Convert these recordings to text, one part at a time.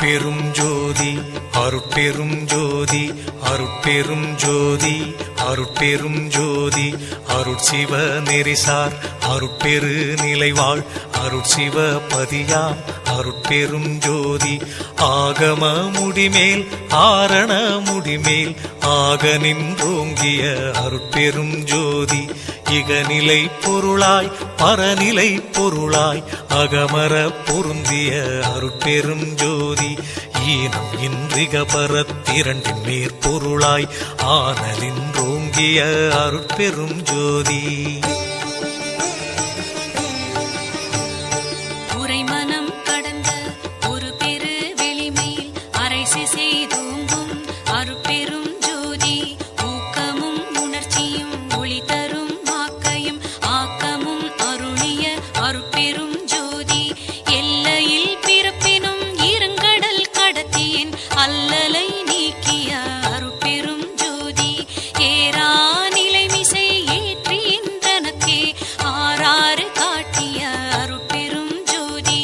அருட்பெரும் ஜோதி அருட்பெரும் ஜோதி அருட்பெரும் ஜோதி அருட்பெரும் ஜோதி அருட்சிவ நெறிசார் அருட்பெரு நிலைவாழ் அருட்சிவ பதியாம் அருட்பெரும் ஜோதி ஆகம முடிமேல் ஆரண முடிமேல் ஆக நின்றோங்கிய அருட்பெரும் ஜோதி இகநிலை பொருளாய் பரநிலை பொருளாய் அகமர பொருந்திய அருட்பெரும் ஜோதி ஈனம் இன்றிக பரத்திரண்டின் மேற்பொருளாய் ஆனலின்றோங்கிய அருட்பெரும் ஜோதி உரைமனம் கடந்த ஒரு பெரு வெளிமேல் அரைசி செய்தோங்கும் அருட்பெரும் ஜோதி ஊக்கமும் உணர்ச்சியும் ஒளி தரும் ஆக்கையும் ஆக்கமும் அருளிய அருட்பெரும் ஜோதி எல்லையில் பிறப்பினும் இருங்கடல் கடத்தியின் அல்லலை நீக்கிய அருட்பெரும் ஜோதி ஏரா நிலைமிசை ஏற்றின்றனக்கே ஆறாறு காட்டிய அருட்பெரும் ஜோதி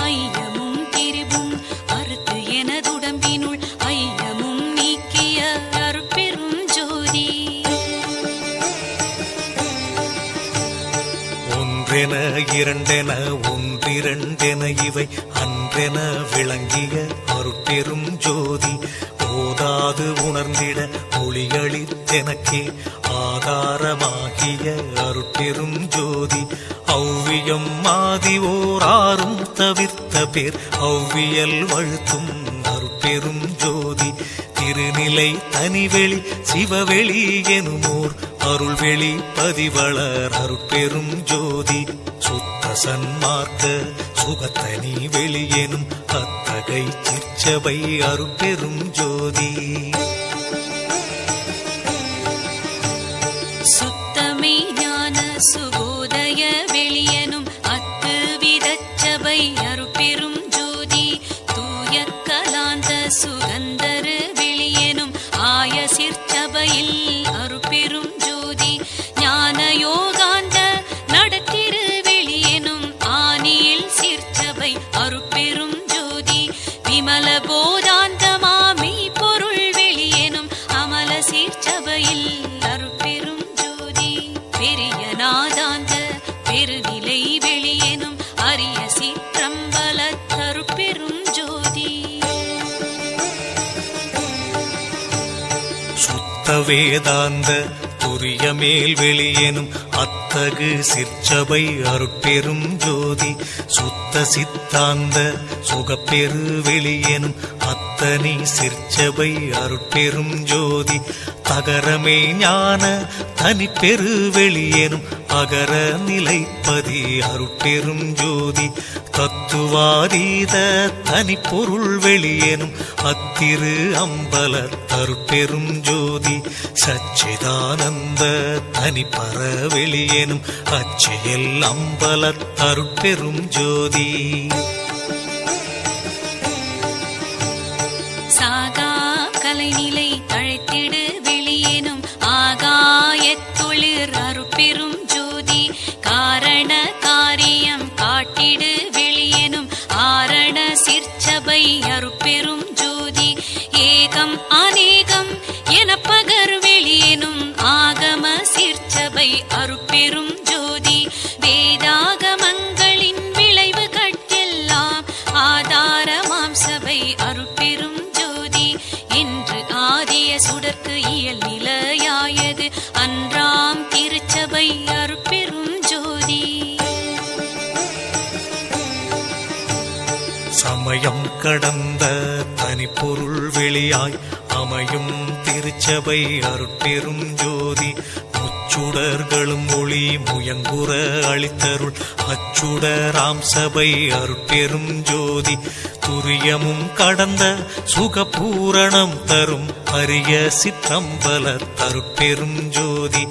ஐயமும் திரிவும் அறுத்து எனதுடம்பினுள் ஐயமும் நீக்கிய அருட்பெரும் ஜோதி ஒன்றென இரண்டென ஒன்றிரண்டென இவை அன்றென விளங்கிய அருட்பெரும் ஜோதி ஓதாது உணர்ந்திட ஒளியளித்தெனக்கே ஆதாரமாகிய அருட்பெரும் ஜோதி ஔவியம் மாதி ஓராறும் தவிர்த்த பேர் ஔவியல் வழுத்தும் அருட்பெரும் ஜோதி திருநிலை தனிவெளி சிவவெளி எனுமோர் அருள்வெளி பதிவளர் அருட்பெரும் ஜோதி சுத்த சன்மார்க்க சுகத்தனி வெளியெனும் அத்தகை சிற்சபை அருட்பெரும் ஜோதி சுத்தமே ஞான சுபோதய வெளியனும் அத்து விதச்சபை அருட்பெரும் ஜோதி தூய கலாந்த சுகந்தரு வெளியனும் ஆய சிற்சபையில் அருட்பெரும் ஜோதி ஞான யோகாந்த நடத்திரு வெளியனும் ஆனியில் சிற்சபை அருட்பெரும் ஜோதி விமல போதாந்தமாமை பொருள் வெளியனும் அமல சிற்சபையில் அருட்பெரும் ஜோதி பெரிய நாதாந்த பெருநிலை வெளியனும் அரிய சிற்றம்பல அருட்பெரும் ஜோதி சுத்த வேதாந்த துரிய மேல் வெளியெனும் அத்தகு சிற்சபை அருட்பெரும் ஜோதி சுத்த சித்தாந்த சுகப்பெரு வெளியெனும் அத்தனி சிற்சபை அருட்பெரும் ஜோதி தகரமே ஞான தனிப்பெரு வெளியெனும் அகர நிலைப்பதி அருட்பெரும் ஜோதி தத்துவாதீத தனிப்பொருள் வெளியெனும் அத்திரு அம்பல அருட்பெரும் ஜோதி சச்சிதானந்த தனிப்பர வெளியெனும் அச்சியல் அம்பல அருட்பெரும் ஜோதி சாகா கலைநிலை தழைத்திடு வெளியேனும் ஆகாயத்தொழிற் அருட்பெரும் ஜோதி காரண காரியம் காட்டிடு வெளியேனும் ஆரண சிற்சபை அருட்பெரும் ஜோதி ஏகம் அநேகம் என பகர் வெளியேனும் ஆகம சிற்சபை அருட்பெரும் ஜோதி வேதாகமங்களின் விளைவு கட்டெல்லாம் ஆதாரமாம் சபை அருட்பெரும் ஜோதி என்று ஆதிய சுடர்க்கு இயல் நிலையாயது அன்றாம் திருச்சபை அருட்பெரும் ஜோதி சமயம் கடந்த தனிப்பொருள் வெளியாய் அமையும் திருச்சபை அருட்பெரும் ஜோதி முச்சுடர்களும் ஒளி முயங்குற அளித்தருள் அச்சுடராம் சபை அருட்பெரும் ஜோதி துரியமும் கடந்த சுகபூரணம் தரும் அரிய சிற்றம்பல அருட்பெரும் ஜோதி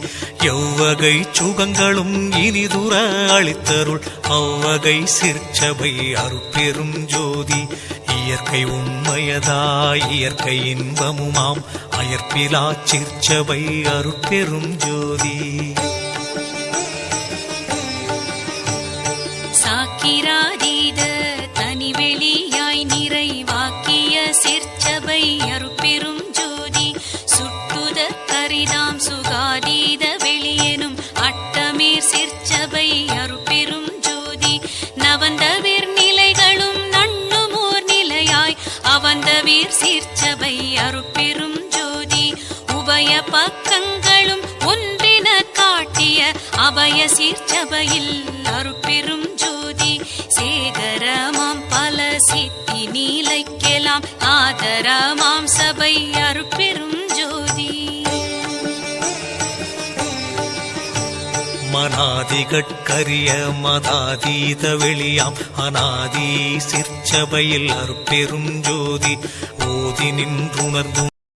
எவ்வகை சுகங்களும் இனிதுர அளித்தருள் அவ்வகை சிற்சபை அருட்பெரும் ஜோதி இயற்கை உண்மையதாய் இயற்கை இன்பமுமாம் அயற்பிலா சிற்சபை அருட்பெரும் ஜோதி சாக்கிராதீத தனிவெளியாய் நிறைவாக்கிய பக்கங்களும் ஒன்றின காட்டிய அபய சீர்ச்சபையில் அருட்பெரும் ஜோதி சேகரமாம் பல சித்தி நீலைக்கெல்லாம் ஆதரமாம் சபை அருட்பெரும் ஜோதி மனாதிகட்கரிய மதாதீத வெளியாம் அநாதி சிற்சபையில் அருட்பெரும் ஜோதி ஓதி நின்றுணர்ந்து